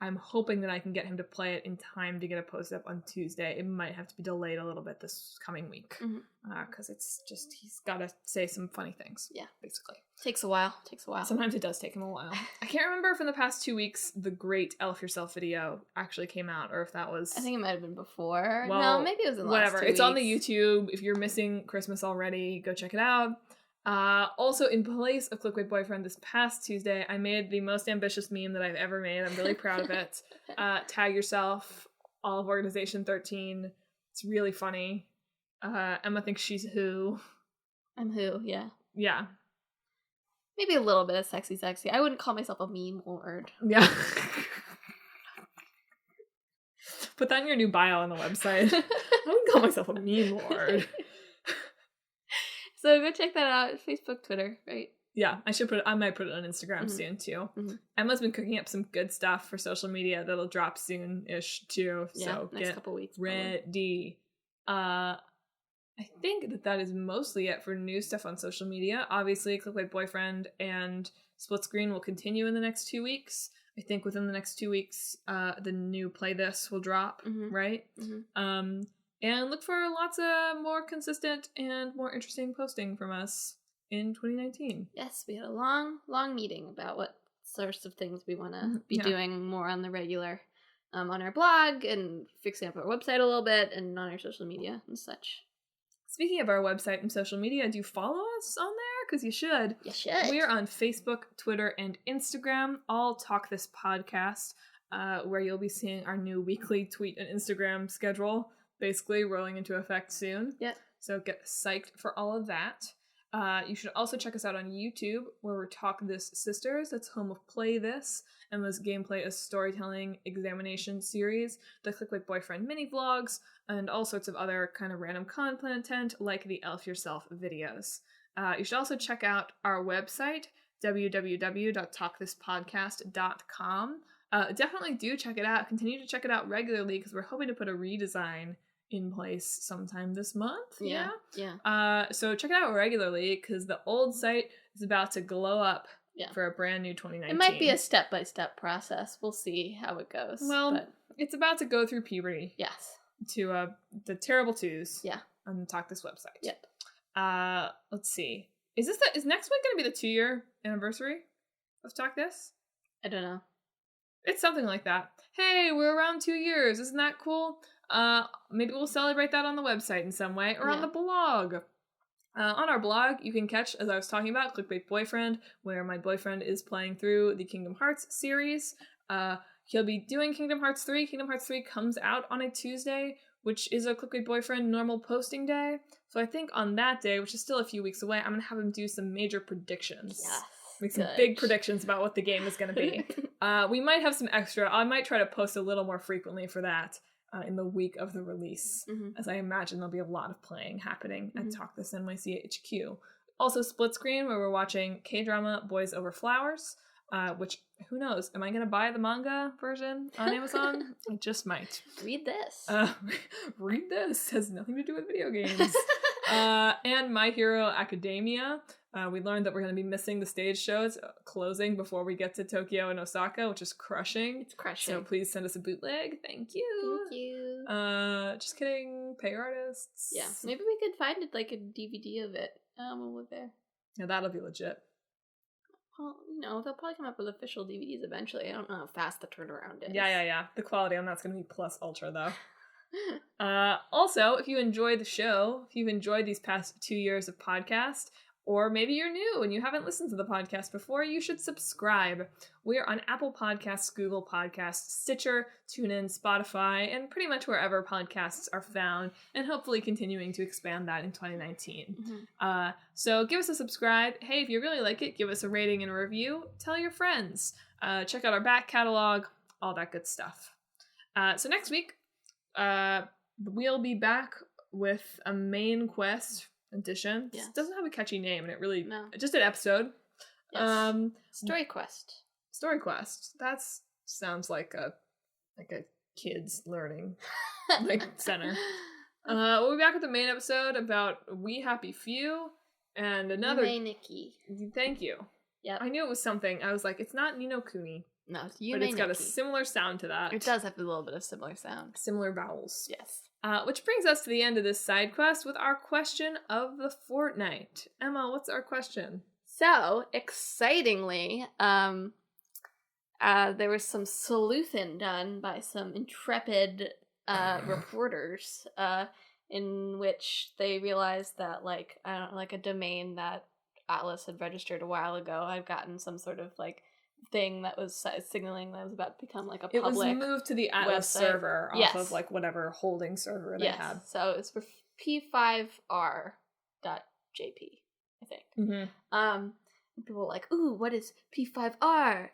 I'm hoping that I can get him to play it in time to get it posted up on Tuesday. It might have to be delayed a little bit this coming week, because it's just, he's got to say some funny things. Yeah, basically. Takes a while. Sometimes it does take him a while. I can't remember if in the past 2 weeks the great Elf Yourself video actually came out, or if that was... I think it might have been before. Well, no, maybe it was in the whatever. last 2 It's weeks. on the YouTube. If you're missing Christmas already, go check it out. Also, in place of Clickbait Boyfriend this past Tuesday, I made the most ambitious meme that I've ever made. I'm really proud of it. Tag yourself, all of Organization 13. It's really funny. Emma thinks she's who. I'm who, yeah. Yeah. Maybe a little bit of sexy. I wouldn't call myself a meme lord. Yeah. Put that in your new bio on the website. I wouldn't call myself a meme lord. So go check that out. Facebook, Twitter, right? Yeah, I might put it on Instagram soon too. Emma's been cooking up some good stuff for social media that'll drop soon-ish too. So next get couple weeks, ready. I think that is mostly it for new stuff on social media. Obviously, Clickbait Boyfriend and Split Screen will continue in the next 2 weeks. I think within the next 2 weeks, the new Play This will drop, right? And look for lots of more consistent and more interesting posting from us in 2019. Yes, we had a long meeting about what sorts of things we want to be doing more on the regular, on our blog and fixing up our website a little bit and on our social media and such. Speaking of our website and social media, do you follow us on there? Because you should. You should. We're on Facebook, Twitter, and Instagram. All Talk This Podcast, where you'll be seeing our new weekly tweet and Instagram schedule, basically rolling into effect soon. Yep. So get psyched for all of that. You should also check us out on YouTube, where we're Talk This Sisters. That's home of Play This, Emma's gameplay as storytelling examination series, the Clickbait Boyfriend mini vlogs, and all sorts of other kind of random content like the Elf Yourself videos. You should also check out our website, www.talkthispodcast.com. Definitely do check it out. Continue to check it out regularly, because we're hoping to put a redesign in place sometime this month. Yeah. So check it out regularly, because the old site is about to glow up for a brand new 2019. It might be a step-by-step process. We'll see how it goes. Well, it's about to go through puberty. Yes. To the terrible twos. Yeah. On the Talk This website. Yep. Let's see. Is next week going to be the 2-year anniversary of Talk This? I don't know. It's something like that. Hey, we're around 2 years. Isn't that cool? Maybe we'll celebrate that on the website in some way, or on the blog. On our blog, you can catch, as I was talking about, Clickbait Boyfriend, where my boyfriend is playing through the Kingdom Hearts series. He'll be doing Kingdom Hearts 3. Kingdom Hearts 3 comes out on a Tuesday, which is a Clickbait Boyfriend normal posting day. So I think on that day, which is still a few weeks away, I'm going to have him do some major predictions. Yeah. Make some big predictions about what the game is going to be. We might have some extra. I might try to post a little more frequently for that in the week of the release, as I imagine there'll be a lot of playing happening at Talk This NYC HQ. Also Split Screen, where we're watching K-drama Boys Over Flowers, which, who knows, am I going to buy the manga version on Amazon? I just might. Read this. Read this. Has nothing to do with video games. And My Hero Academia. We learned that we're going to be missing the stage shows closing before we get to Tokyo and Osaka, which is crushing. It's crushing. So please send us a bootleg. Thank you. Thank you. Just kidding. Pay your artists. Yeah. Maybe we could find it, like a DVD of it when we're there. Yeah, that'll be legit. Well, they'll probably come up with official DVDs eventually. I don't know how fast the turnaround is. Yeah. The quality on that's going to be plus ultra, though. Also, if you enjoyed the show, if you've enjoyed these past 2 years of podcast, or maybe you're new and you haven't listened to the podcast before, you should subscribe. We're on Apple Podcasts, Google Podcasts, Stitcher, TuneIn, Spotify, and pretty much wherever podcasts are found, and hopefully continuing to expand that in 2019. So give us a subscribe. Hey, if you really like it, give us a rating and a review. Tell your friends. Check out our back catalog, all that good stuff. So next week, we'll be back with a main quest edition. Yes. It doesn't have a catchy name, and No. just an episode. Yes. Story quest. Story quest. That sounds like a kids learning center. We'll be back with the main episode about We Happy Few and another. Nikki. Thank you. Yeah. I knew it was something. I was like, it's not Ni no Kuni. No, it's but it's got a similar sound to that. It does have a little bit of similar sound. Similar vowels. Yes. Which brings us to the end of this side quest with our question of the fortnight. Emma, what's our question? So, excitingly, there was some sleuthing done by some intrepid reporters in which they realized that, a domain that Atlas had registered a while ago had gotten some sort of, thing that was signaling that it was about to become, a public It was moved to the Atlas website. server off of, whatever holding server they had. So it's for p5r.jp, I think. Mm-hmm. People were like, ooh, what is P5R?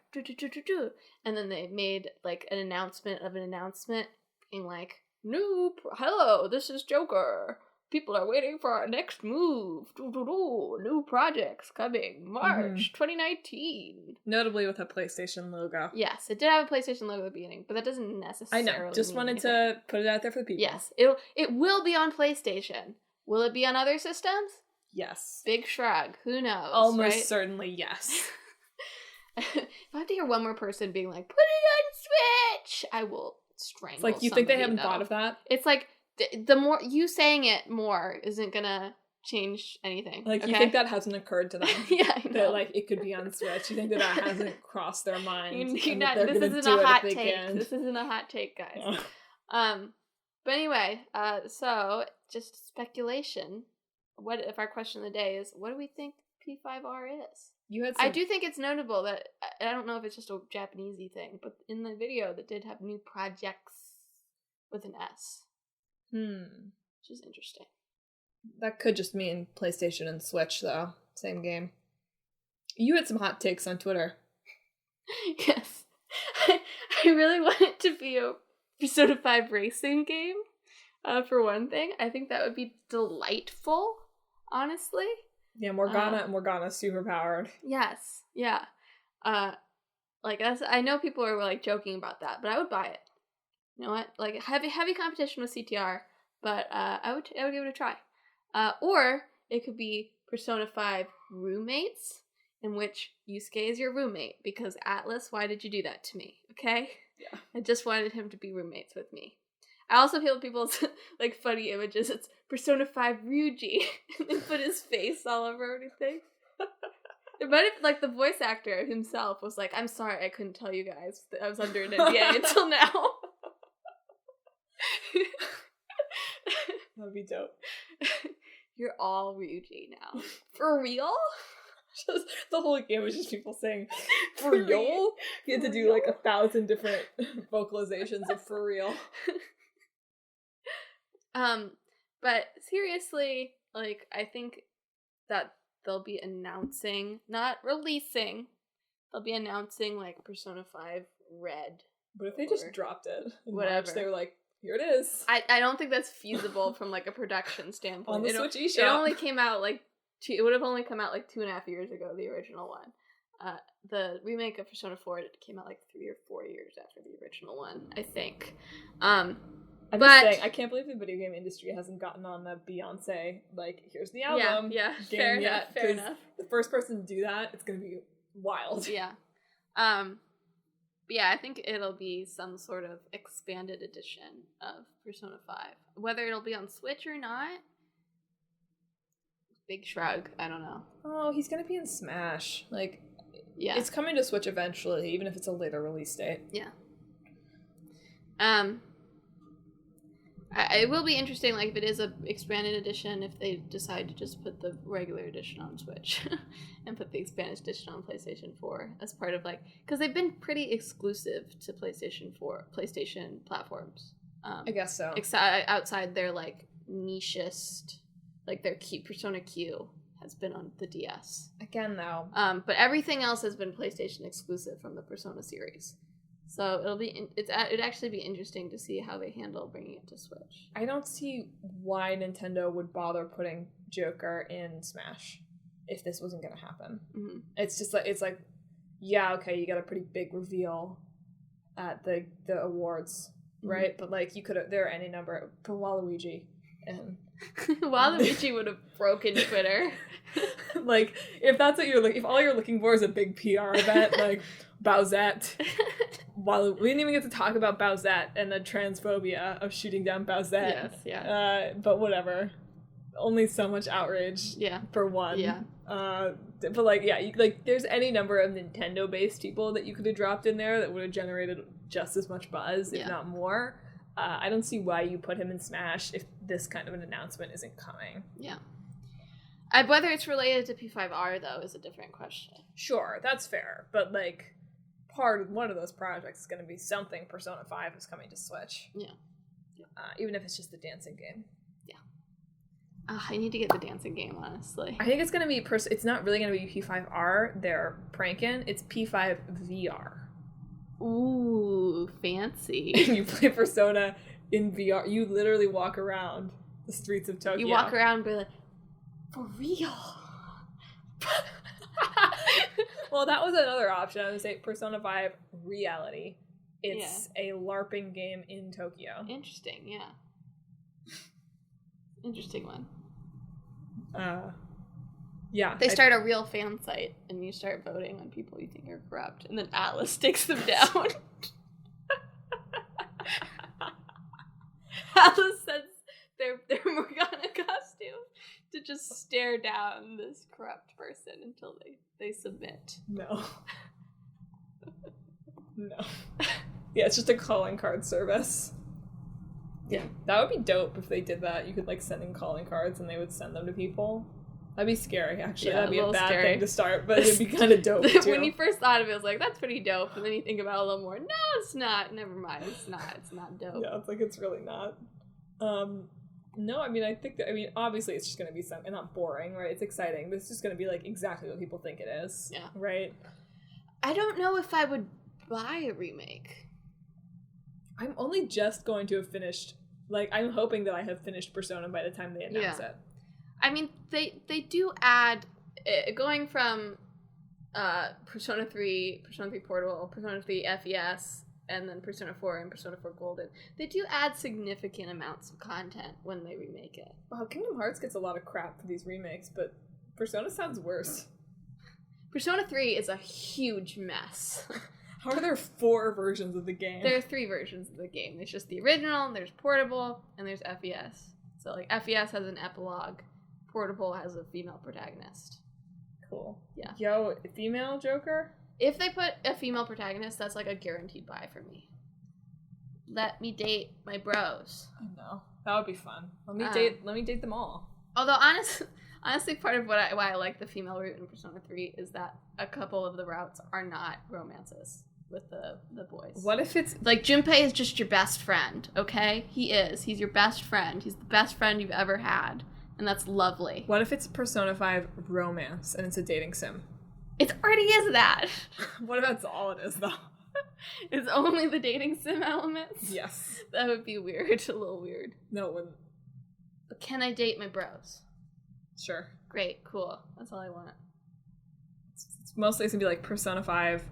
And then they made, an announcement of an announcement being like, hello, this is Joker. People are waiting for our next move. New projects coming March 2019. Notably with a PlayStation logo. Yes, it did have a PlayStation logo at the beginning, but that doesn't necessarily I know. Just wanted to put it out there for the people. Yes, it will be on PlayStation. Will it be on other systems? Yes. Big shrug. Who knows? Almost certainly yes. If I have to hear one more person being like, put it on Switch, I will strangle. It's you think they haven't thought of that? It's the more you saying it more isn't gonna change anything. You think that hasn't occurred to them? Yeah, I know. That it could be on Switch. You think that hasn't crossed their mind? This isn't a hot take. This isn't a hot take, guys. But anyway, so just speculation. What if our question of the day is, what do we think P5R is? I do think it's notable that I don't know if it's just a Japanesey thing, but in the video that did have new projects with an S. Which is interesting. That could just mean PlayStation and Switch, though. Same game. You had some hot takes on Twitter. Yes. I really want it to be a Persona 5 racing game, for one thing. I think that would be delightful, honestly. Yeah, Morgana's superpowered. Yes. Yeah. I know people are, joking about that, but I would buy it. You know what? Heavy competition with CTR, but I would give it a try. Or it could be Persona 5 roommates, in which Yusuke is your roommate, because Atlas, why did you do that to me? Okay? Yeah. I just wanted him to be roommates with me. I also feel people's, funny images. It's Persona 5 Ryuji, and they put his face all over everything. It might have, the voice actor himself was like, I'm sorry I couldn't tell you guys. I was under an NDA until now. That'd be dope. You're all Ryuji now. For real? Just the whole game was just people saying for real. You had to do 1,000 different vocalizations of for real. But seriously, I think that they'll be announcing, not releasing, they'll be announcing Persona 5 Red. But if they just dropped it in whatever. March, they were like, here it is. I don't think that's feasible from a production standpoint. On the Switch eShop. It only came out it would have only come out 2.5 years ago, the original one. The remake of Persona 4 came out 3 or 4 years after the original one, I think. I'm just saying, I can't believe the video game industry hasn't gotten on the Beyonce, here's the album. Yeah, fair enough. The first person to do that, it's gonna be wild. Yeah. But yeah, I think it'll be some sort of expanded edition of Persona 5. Whether it'll be on Switch or not, big shrug. I don't know. Oh, he's gonna be in Smash. Yeah. It's coming to Switch eventually, even if it's a later release date. Yeah. It will be interesting, if it is a expanded edition, if they decide to just put the regular edition on Switch and put the expanded edition on PlayStation 4 as part of because they've been pretty exclusive to PlayStation platforms. I guess so. Outside their nichest, their Persona Q has been on the DS. Again, though. But everything else has been PlayStation exclusive from the Persona series. So it'd actually be interesting to see how they handle bringing it to Switch. I don't see why Nintendo would bother putting Joker in Smash if this wasn't going to happen. Mm-hmm. It's just like, yeah, okay, you got a pretty big reveal at the awards, right? Mm-hmm. But you could have, there are any number for Waluigi, and Waluigi would have broken Twitter. If that's what you're if all you're looking for is a big PR event, Bowsette. We didn't even get to talk about Bowsette and the transphobia of shooting down Bowsette. Yes, yeah. But whatever. Only so much outrage. Yeah. For one. Yeah. But there's any number of Nintendo-based people that you could have dropped in there that would have generated just as much buzz, if not more. I don't see why you put him in Smash if this kind of an announcement isn't coming. Yeah. Whether it's related to P5R, though, is a different question. Sure, that's fair. But, one of those projects is going to be something Persona 5 is coming to Switch. Yeah. Even if it's just the dancing game. Yeah. I need to get the dancing game, honestly. I think it's going to be... it's not really going to be P5R they're pranking. It's P5 VR. Ooh, fancy. You play Persona in VR. You literally walk around the streets of Tokyo. You walk around and be like, for real? Well, that was another option. I would say Persona 5 Reality. It's a LARPing game in Tokyo. Interesting, yeah. Interesting one. Yeah. They start a real fan site, and you start voting on people you think are corrupt, and then Atlas takes them down. Atlas sends their Morgana costume to just stare down this corrupt person until they submit. No. No. Yeah, it's just a calling card service. Yeah. That would be dope if they did that. You could send in calling cards and they would send them to people. That'd be scary, actually. Yeah, that'd be a bad thing to start, but it'd be kind of dope, too. When you first thought of it, it was like, that's pretty dope. And then you think about it a little more. No, it's not. Never mind. It's not dope. Yeah, it's really not. No, I think obviously it's just going to be something not boring, right? It's exciting, but it's just going to be exactly what people think it is. Yeah. Right? I don't know if I would buy a remake. I'm only just going to have finished, I'm hoping that I have finished Persona by the time they announce it. They do add, going from Persona 3 Portable, Persona 3 FES, and then Persona 4 and Persona 4 Golden, they do add significant amounts of content when they remake it. Wow, Kingdom Hearts gets a lot of crap for these remakes, but Persona sounds worse. Persona 3 is a huge mess. How are there 4 versions of the game? There are 3 versions of the game. There's just the original, there's Portable, and there's FES. So, FES has an epilogue. Portable has a female protagonist. Cool. Yeah. Yo, female Joker? If they put a female protagonist, that's a guaranteed buy for me. Let me date my bros. I know. That would be fun. Let me date them all. Although honestly part of why I like the female route in Persona 3 is that a couple of the routes are not romances with the boys. What if it's Junpei is just your best friend, okay? He is. He's your best friend. He's the best friend you've ever had. And that's lovely. What if it's Persona 5 romance and it's a dating sim? It already is that. What if that's all it is, though? It's only the dating sim elements? Yes. That would be weird. A little weird. No, it wouldn't. But can I date my bros? Sure. Great. Cool. That's all I want. It's mostly going to be Persona 5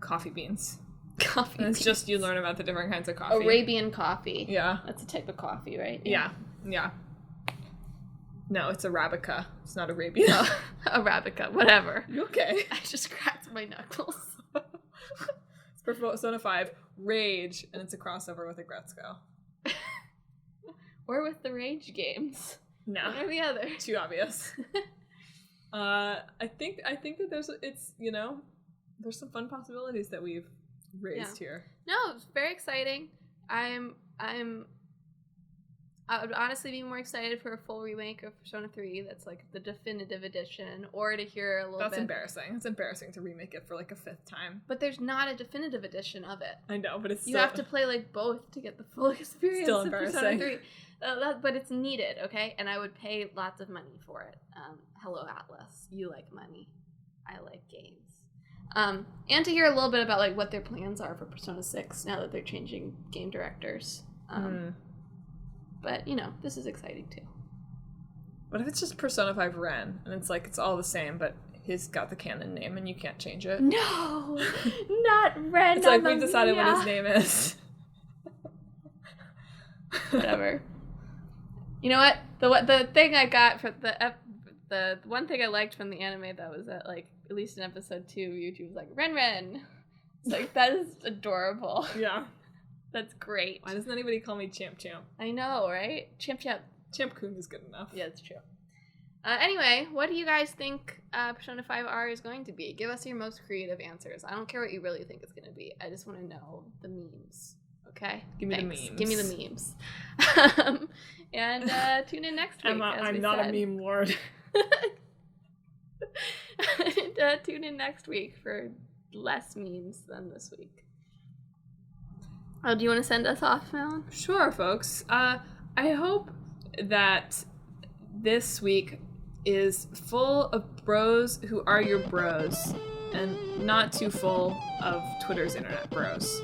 coffee beans. Coffee and it's beans. Just you learn about the different kinds of coffee. Arabian coffee. Yeah. That's a type of coffee, right? Yeah. No, it's Arabica. It's not Arabian. Oh, Arabica, whatever. You okay? I just cracked my knuckles. It's Persona 5 Rage, and it's a crossover with Agretzko. Or with the Rage games. No. One or the other. Too obvious. I think that there's some fun possibilities that we've raised here. No, it's very exciting. I would honestly be more excited for a full remake of Persona 3 that's the definitive edition, or to hear a little bit... That's embarrassing. It's embarrassing to remake it for a 5th time. But there's not a definitive edition of it. I know, but it's You have to play both to get the full experience still of embarrassing. Persona 3. But it's needed, okay? And I would pay lots of money for it. Hello, Atlas. You like money. I like games. And to hear a little bit about like what their plans are for Persona 6 now that they're changing game directors. But, you know, this is exciting too. What if it's just Persona 5 Ren, and it's like, it's all the same, but he's got the canon name, and you can't change it? No! Not Ren! It's like, we've decided what his name is. Whatever. You know what? The thing I got for the one thing I liked from the anime, though, was that, like, at least in episode 2, YouTube was like, Ren! It's like, that is adorable. Yeah. That's great. Why doesn't anybody call me Champ? I know, right? Champ. Champ-kun is good enough. Yeah, it's true. Anyway, what do you guys think Persona 5R is going to be? Give us your most creative answers. I don't care what you really think it's going to be. I just want to know the memes. Okay? Give me the memes. Give me the memes. And tune in next week. Emma, I'm not a meme lord. And, tune in next week for less memes than this week. Oh, do you want to send us off, Madelyn? Sure, folks. I hope that this week is full of bros who are your bros, and not too full of Twitter's internet bros.